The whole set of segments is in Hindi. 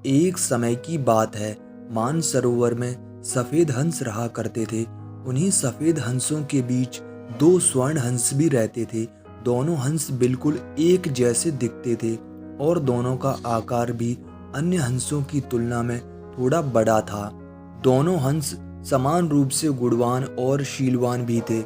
एक समय की बात है। मानसरोवर में सफेद हंस रहा करते थे। उन्हीं सफेद हंसों के बीच दो स्वर्ण हंस भी रहते थे। दोनों हंस बिल्कुल एक जैसे दिखते थे और दोनों का आकार भी अन्य हंसों की तुलना में थोड़ा बड़ा था। दोनों हंस समान रूप से गुणवान और शीलवान भी थे।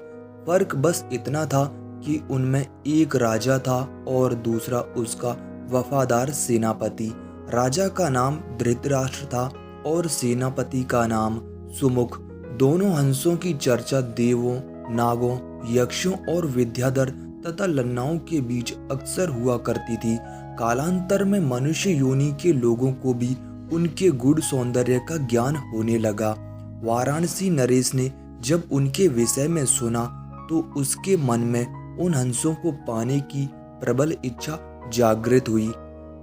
फर्क बस इतना था कि उनमें एक राजा था और दूसरा उसका वफादार सेनापति। राजा का नाम धृतराष्ट्र था और सेनापति का नाम सुमुख। दोनों हंसों की चर्चा देवों, नागों, यक्षों और विद्याधर तथा लन्नाओं के बीच अक्सर हुआ करती थी। कालांतर में मनुष्य योनि के लोगों को भी उनके गुण सौंदर्य का ज्ञान होने लगा। वाराणसी नरेश ने जब उनके विषय में सुना तो उसके मन में उन हंसों को पाने की प्रबल इच्छा जागृत हुई।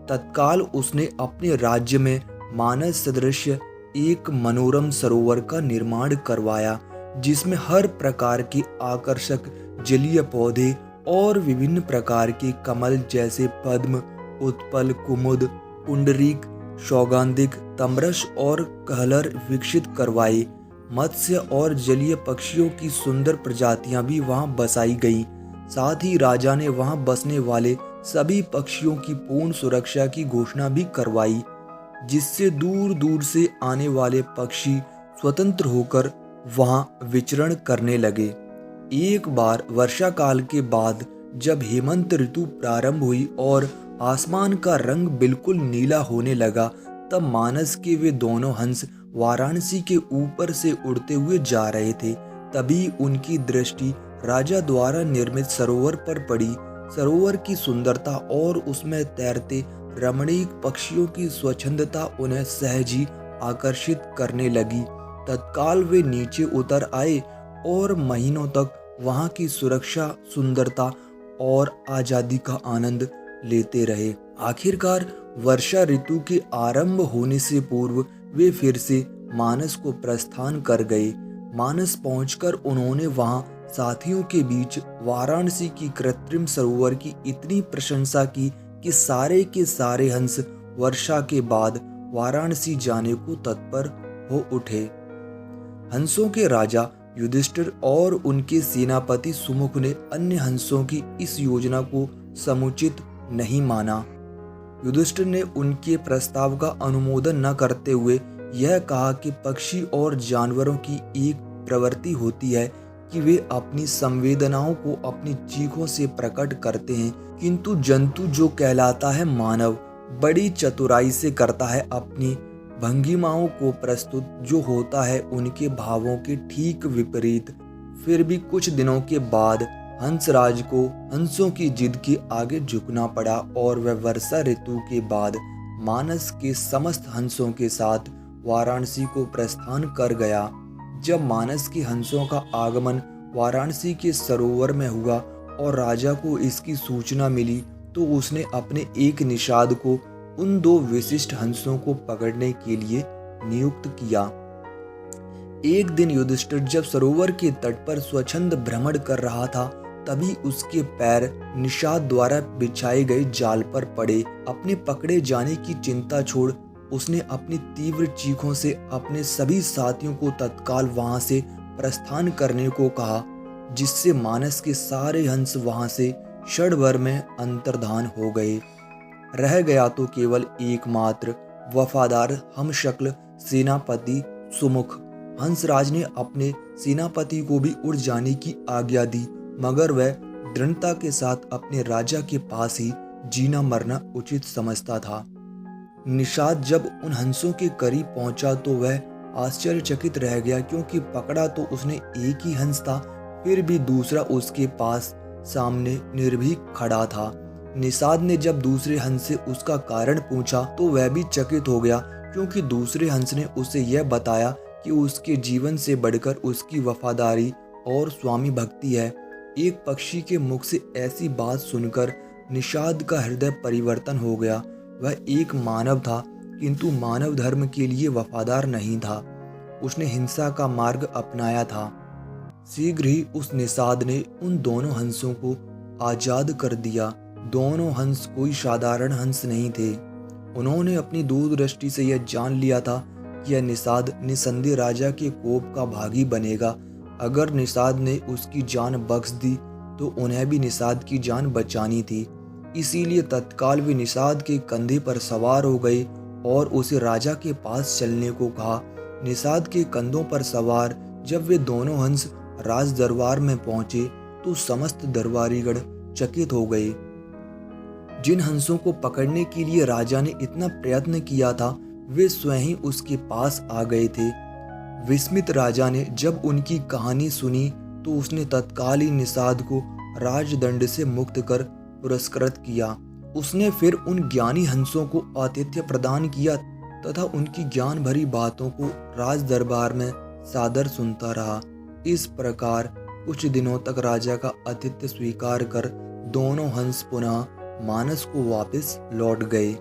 तत्काल उसने अपने राज्य में मानस सदृश एक मनोरम सरोवर का निर्माण करवाया, जिसमें हर प्रकार के आकर्षक जलीय पौधे और विभिन्न प्रकार के कमल जैसे पद्म, उत्पल, कुमुद, पुंडरीक, सौगंधिक, तमरस और कहलर विकसित करवाए। मत्स्य और जलीय पक्षियों की सुंदर प्रजातियां भी वहां बसाई गईं। साथ ही राजा ने वहां बसने वाले सभी पक्षियों की पूर्ण सुरक्षा की घोषणा भी करवाई, जिससे दूर दूर से आने वाले पक्षी स्वतंत्र होकर वहां विचरण करने लगे। एक बार वर्षा काल के बाद जब हेमंत ऋतु प्रारंभ हुई और आसमान का रंग बिल्कुल नीला होने लगा, तब मानस के वे दोनों हंस वाराणसी के ऊपर से उड़ते हुए जा रहे थे। तभी उनकी दृष्टि राजा द्वारा निर्मित सरोवर पर पड़ी। सरोवर की सुंदरता और उसमें तैरते रमणीक पक्षियों की स्वच्छंदता उन्हें सहज ही आकर्षित करने लगी। तत्काल वे नीचे उतर आए और महीनों तक वहां की सुरक्षा, सुंदरता और आजादी का आनंद लेते रहे। आखिरकार वर्षा ऋतु के आरंभ होने से पूर्व वे फिर से मानस को प्रस्थान कर गए। मानस पहुंचकर उन्होंने वहां साथियों के बीच वाराणसी की कृत्रिम सरोवर की इतनी प्रशंसा की कि सारे के सारे हंस वर्षा के बाद वाराणसी जाने को तत्पर हो उठे। हंसों के राजा युधिष्ठिर और उनके सेनापति सुमुख ने अन्य हंसों की इस योजना को समुचित नहीं माना। युधिष्ठिर ने उनके प्रस्ताव का अनुमोदन न करते हुए यह कहा कि पक्षी और जानवरों की एक प्रवृत्ति होती है कि वे अपनी संवेदनाओं को अपनी चीखों से प्रकट करते हैं, किंतु जंतु जो कहलाता है मानव बड़ी चतुराई से करता है अपनी भंगिमाओं को प्रस्तुत, जो होता है उनके भावों के ठीक विपरीत। फिर भी कुछ दिनों के बाद हंसराज को हंसों की जिद के आगे झुकना पड़ा और वह वर्षा ऋतु के बाद मानस के समस्त हंसों के साथ वाराणसी को प्रस्थान कर गया। जब मानस के हंसों का आगमन वाराणसी के सरोवर में हुआ और राजा को इसकी सूचना मिली, तो उसने अपने एक निषाद को उन दो विशिष्ट हंसों को पकड़ने के लिए नियुक्त किया। एक दिन युधिष्ठिर जब सरोवर के तट पर स्वच्छंद भ्रमण कर रहा था, तभी उसके पैर निषाद द्वारा बिछाए गए जाल पर पड़े। अपने पकड़े जाने की चिंता छोड़ उसने अपनी तीव्र चीखों से अपने सभी साथियों को तत्काल वहां से प्रस्थान करने को कहा, जिससे मानस के सारे हंस वहां से क्षण भर में अंतर्धान हो गए। रह गया तो केवल एकमात्र वफादार हमशक्ल सेनापति सुमुख। हंसराज ने अपने सेनापति को भी उड़ जाने की आज्ञा दी, मगर वह दृढ़ता के साथ अपने राजा के पास ही जीना मरना उचित समझता था। निषाद जब उन हंसों के करीब पहुंचा तो वह आश्चर्यचकित रह गया, क्योंकि पकड़ा तो उसने एक ही हंस था, फिर भी दूसरा उसके पास सामने निर्भीक खड़ा था। निषाद ने जब दूसरे हंस से उसका कारण पूछा तो वह भी चकित हो गया, क्योंकि दूसरे हंस ने उसे यह बताया कि उसके जीवन से बढ़कर उसकी वफादारी और स्वामी भक्ति है। एक पक्षी के मुख से ऐसी बात सुनकर निषाद का हृदय परिवर्तन हो गया। वह एक मानव था, किंतु मानव धर्म के लिए वफादार नहीं था। उसने हिंसा का मार्ग अपनाया था। शीघ्र ही उस निषाद ने उन दोनों हंसों को आजाद कर दिया। दोनों हंस कोई साधारण हंस नहीं थे उन्होंने अपनी दूरदृष्टि से यह जान लिया था कि यह निषाद निसंदेह राजा के कोप का भागी बनेगा। अगर निषाद ने उसकी जान बख्श दी तो उन्हें भी निषाद की जान बचानी थी। इसीलिए तत्काल वे निषाद के कंधे पर सवार हो गए और उसे राजा के पास चलने को कहा। निषाद के कंधों पर सवार जब वे दोनों हंस राज दरबार में पहुंचे तो समस्त दरबारीगण चकित हो गए। जिन हंसों को पकड़ने के लिए राजा ने इतना प्रयत्न किया था वे स्वयं ही उसके पास आ गए थे। विस्मित राजा ने जब उनकी कहानी सुनी तो उसने तत्काल ही निषाद को राजदंड से मुक्त कर पुरस्कृत किया। उसने फिर उन ज्ञानी हंसों को आतिथ्य प्रदान किया तथा उनकी ज्ञान भरी बातों को राज दरबार में सादर सुनता रहा। इस प्रकार कुछ दिनों तक राजा का आतिथ्य स्वीकार कर दोनों हंस पुनः मानस को वापस लौट गए।